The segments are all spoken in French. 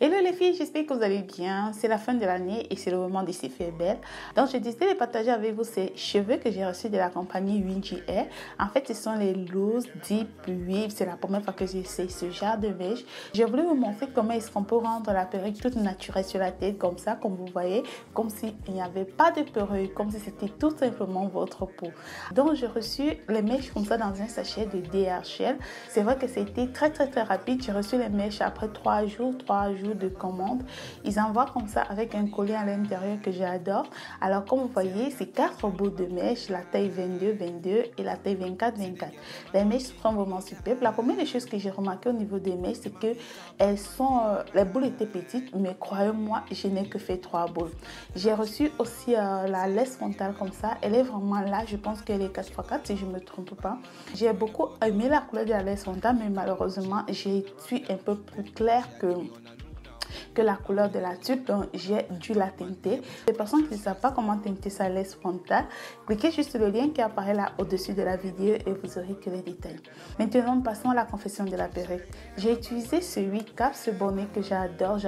Hello les filles, j'espère que vous allez bien. C'est la fin de l'année et c'est le moment de se faire belle. Donc je décidé de partager avec vous ces cheveux que j'ai reçus de la compagnie Wingy Hair. En fait, ce sont les Loose Deep Weave. C'est la première fois que j'essaie ce genre de mèche. J'ai voulu vous montrer comment est-ce qu'on peut rendre la perruque toute naturelle sur la tête comme ça, comme vous voyez, comme s'il n'y avait pas de perruque, comme si c'était tout simplement votre peau. Donc j'ai reçu les mèches comme ça dans un sachet de DHL. C'est vrai que c'était très rapide. J'ai reçu les mèches après 3 jours de commande. Ils envoient comme ça avec un collier à l'intérieur que j'adore. Alors comme vous voyez, c'est 4 bouts de mèches, la taille 22 et la taille 24. Les mèches sont vraiment superbes. La première des choses que j'ai remarqué au niveau des mèches, c'est que elles sont, les boules étaient petites, mais croyez-moi, je n'ai que fait 3 boules. J'ai reçu aussi la laisse frontale comme ça. Elle est vraiment là. Je pense qu'elle est 4x4 si je ne me trompe pas. J'ai beaucoup aimé la couleur de la laisse frontale, mais malheureusement, j'ai suis un peu plus claire que la couleur de la tube, donc j'ai dû la teinter. Les personnes qui ne savent pas comment teinter sa laisse frontale, cliquez juste le lien qui apparaît là au-dessus de la vidéo et vous aurez que les détails. Maintenant, passons à la confection de la perruque. J'ai utilisé ce 8 cap, ce bonnet que j'adore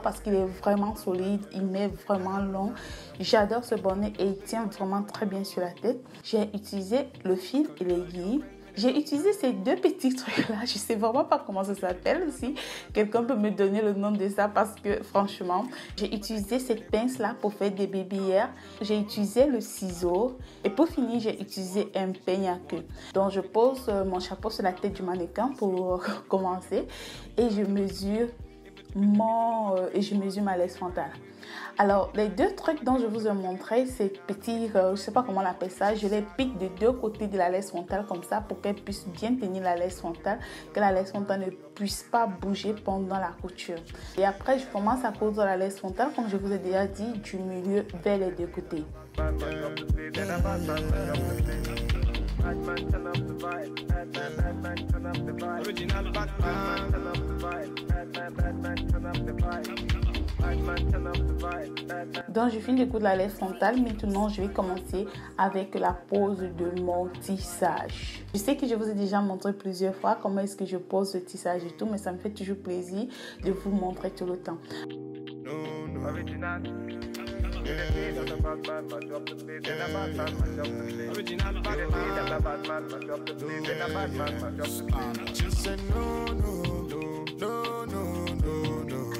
parce qu'il est vraiment solide, il met vraiment long. J'adore ce bonnet et il tient vraiment très bien sur la tête. J'ai utilisé le fil et l'aiguille. J'ai utilisé ces 2 petits trucs-là. Je ne sais vraiment pas comment ça s'appelle aussi. Quelqu'un peut me donner le nom de ça parce que franchement, j'ai utilisé cette pince-là pour faire des baby hairs. J'ai utilisé le ciseau. Et pour finir, j'ai utilisé un peigne à queue. Donc, je pose mon chapeau sur la tête du mannequin pour commencer. Et je mesure ma laisse frontale. Alors, les 2 trucs dont je vous ai montré, ces petits, je ne sais pas comment on appelle ça, je les pique des 2 côtés de la laisse frontale comme ça pour qu'elle puisse bien tenir la laisse frontale, que la laisse frontale ne puisse pas bouger pendant la couture. Et après, je commence à coudre la laisse frontale, comme je vous ai déjà dit, du milieu vers les 2 côtés. Donc je finis de coudre la laisse frontale. Maintenant je vais commencer avec la pose de mon tissage. Je sais que je vous ai déjà montré plusieurs fois comment est-ce que je pose le tissage et tout, mais ça me fait toujours plaisir de vous montrer tout le temps.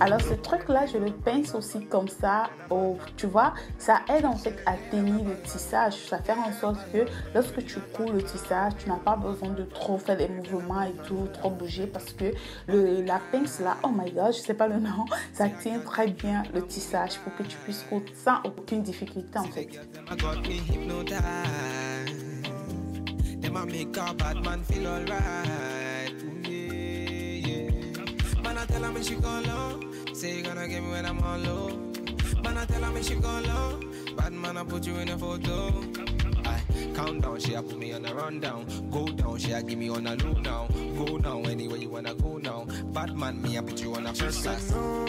Alors ce truc là, je le pince aussi comme ça, tu vois, ça aide en fait à tenir le tissage. Ça fait en sorte que lorsque tu couds le tissage, tu n'as pas besoin de trop faire des mouvements et tout, trop bouger parce que la pince là, oh my god, je sais pas le nom, ça tient très bien le tissage pour que tu puisses coudre sans aucune difficulté en fait. Say you gonna get me when I'm on low. Man, I tell her me she go low. Bad man, I put you in a photo. I count down, she a put me on a rundown. Go down, she a give me on a low now. Go now, anywhere you wanna go now. Bad man, me I put you on a first class. No.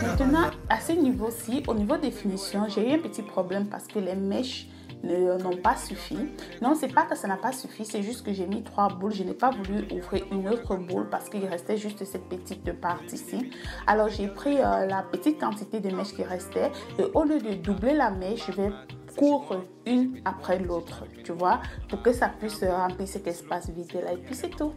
Maintenant, à ce niveau-ci, au niveau des finitions, j'ai eu un petit problème parce que les mèches n'ont pas suffi. Non, c'est pas que ça n'a pas suffi, c'est juste que j'ai mis 3 boules. Je n'ai pas voulu ouvrir une autre boule parce qu'il restait juste cette petite partie-ci. Alors, j'ai pris la petite quantité de mèches qui restait et au lieu de doubler la mèche, je vais coudre une après l'autre, tu vois, pour que ça puisse remplir cet espace vide là et puis c'est tout.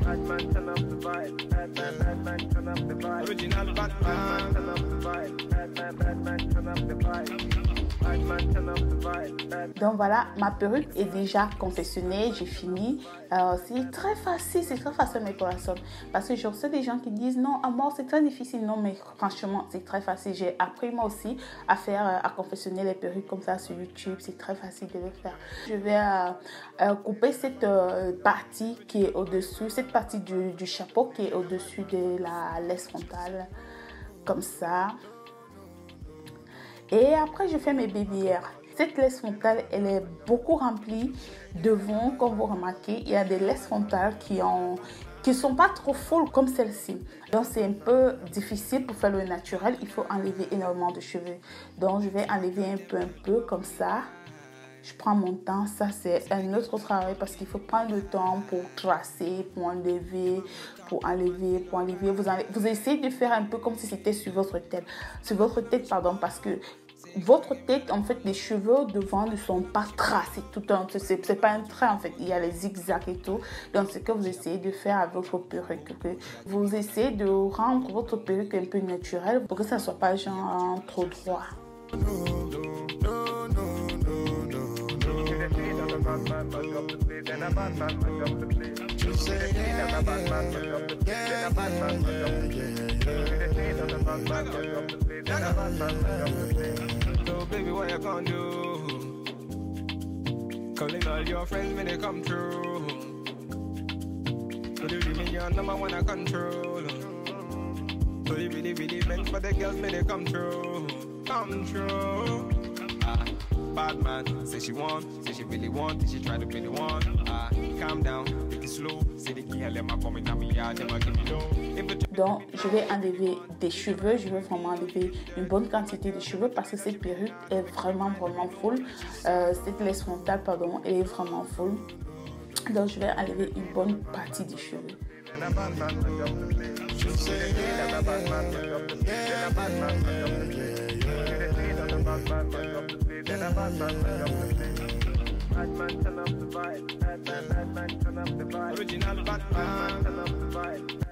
Batman, turn up the vibe. Batman, turn up the vibe. Original Batman, turn up the vibe. Batman, turn up the vibe. Donc voilà, ma perruque est déjà confectionnée, j'ai fini. C'est très facile mes corazones. Parce que je reçois des gens qui disent non, Amor, c'est très difficile. Non, mais franchement, c'est très facile. J'ai appris moi aussi à confectionner les perruques comme ça sur YouTube. C'est très facile de le faire. Je vais couper cette partie qui est au-dessus, cette partie du chapeau qui est au-dessus de la laisse frontale. Comme ça. Et après, je fais mes babyères. Cette laisse frontale, elle est beaucoup remplie devant, comme vous remarquez. Il y a des laisses frontales qui sont pas trop folles comme celle-ci. Donc, c'est un peu difficile pour faire le naturel. Il faut enlever énormément de cheveux. Donc, je vais enlever un peu comme ça. Je prends mon temps, ça c'est un autre travail parce qu'il faut prendre le temps pour tracer, pour enlever. Vous essayez de faire un peu comme si c'était sur votre tête. Parce que votre tête, en fait, les cheveux devant ne sont pas tracés tout le temps. C'est pas un trait, en fait. Il y a les zigzags et tout. Donc, c'est ce que vous essayez de faire avec votre perruque. Okay? Vous essayez de rendre votre perruque un peu naturelle pour que ça ne soit pas genre trop droit. So baby, what you gonna do? Calling all your friends when they come through. So you give me your number one I control. So you really meant for the girls when they come through. Bad man, say she want, say she really want, say she try to be the one. Calm down, take it slow. Say the key, let my come in my yard, never give me low. Donc, je vais enlever des cheveux. Je vais vraiment enlever une bonne quantité de cheveux parce que cette perruque est vraiment full. Cette laisse frontale, pardon, elle est vraiment full. Donc, je vais enlever une bonne partie des cheveux.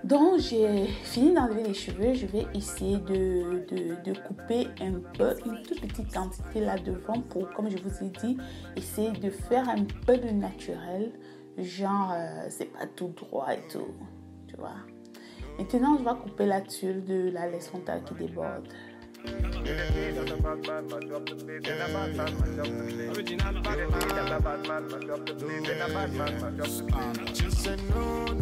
Donc j'ai fini d'enlever les cheveux, je vais essayer de couper un peu, une toute petite quantité là devant pour, comme je vous ai dit, essayer de faire un peu de naturel, genre c'est pas tout droit et tout, tu vois. Maintenant je vais couper la tuile de la laisse frontale qui déborde.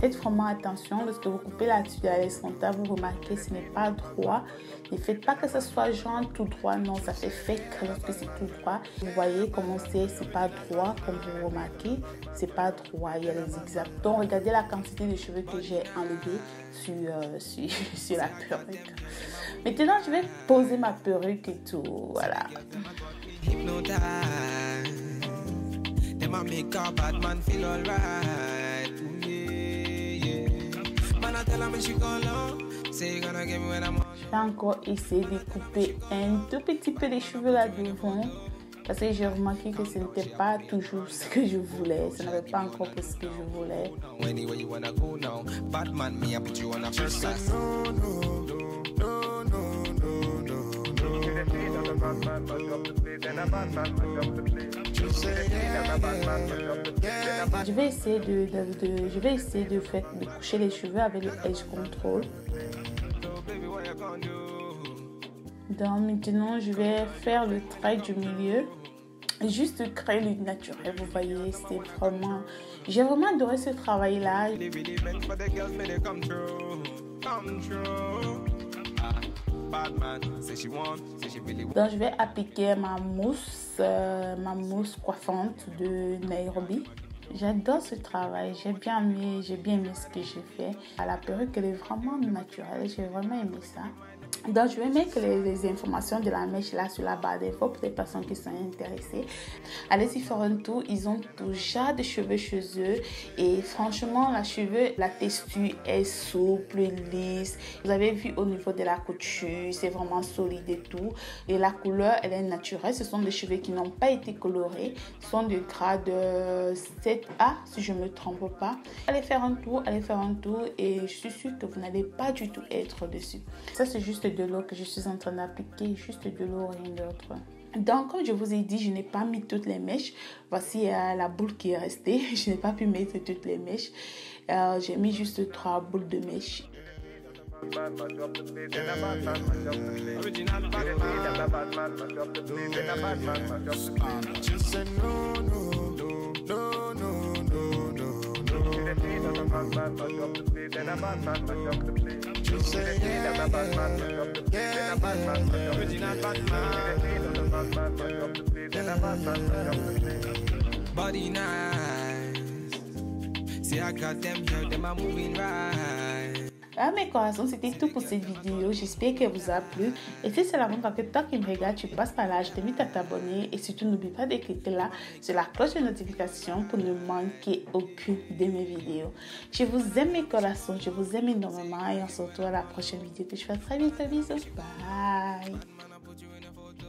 Faites vraiment attention lorsque vous coupez la tuile de la laisse frontale, vous remarquez ce n'est pas droit. Ne faites pas que ce soit genre tout droit, non, ça fait fake lorsque c'est tout droit. Vous voyez comment c'est pas droit, comme vous remarquez, c'est pas droit, il y a les zigzags. Donc regardez la quantité de cheveux que j'ai enlevé sur la perruque. Maintenant, je vais poser ma perruque et tout, voilà. Je vais encore essayer de couper un tout petit peu les cheveux là devant. Parce que j'ai remarqué que ce n'était pas toujours ce que je voulais. Ce n'avait pas encore ce que je voulais. Je vais essayer de coucher les cheveux avec le edge control. Donc maintenant, je vais faire le trait du milieu. Juste créer le naturel, vous voyez, c'est vraiment... J'ai vraiment adoré ce travail-là. Donc je vais appliquer ma mousse coiffante de Nairobi. J'adore ce travail, j'ai bien aimé ce que j'ai fait. La perruque, elle est vraiment naturelle, j'ai vraiment aimé ça. Donc, je vais mettre les informations de la mèche là sur la barre d'infos pour les personnes qui sont intéressées. Allez-y faire un tour. Ils ont déjà des cheveux chez eux. Et franchement, la texture est souple, lisse. Vous avez vu au niveau de la couture, c'est vraiment solide et tout. Et la couleur, elle est naturelle. Ce sont des cheveux qui n'ont pas été colorés. Ce sont de grade 7A, si je ne me trompe pas. Allez faire un tour et je suis sûre que vous n'allez pas du tout être dessus. Ça, c'est juste de l'eau que je suis en train d'appliquer, juste de l'eau, rien d'autre. Donc, comme je vous ai dit, je n'ai pas mis toutes les mèches. Voici la boule qui est restée. Je n'ai pas pu mettre toutes les mèches. J'ai mis juste 3 boules de mèches. Body nice. See, I got them here, them are moving right. Mes corazones, c'était tout pour cette vidéo. J'espère qu'elle vous a plu. Et si c'est la première fois que toi qui me regardes, tu passes par là, je t'invite à t'abonner. Et surtout, n'oublie pas de cliquer là sur la cloche de notification pour ne manquer aucune de mes vidéos. Je vous aime mes corazones, je vous aime énormément. Et on se retrouve à la prochaine vidéo que je fais très vite. Bisous. Bye.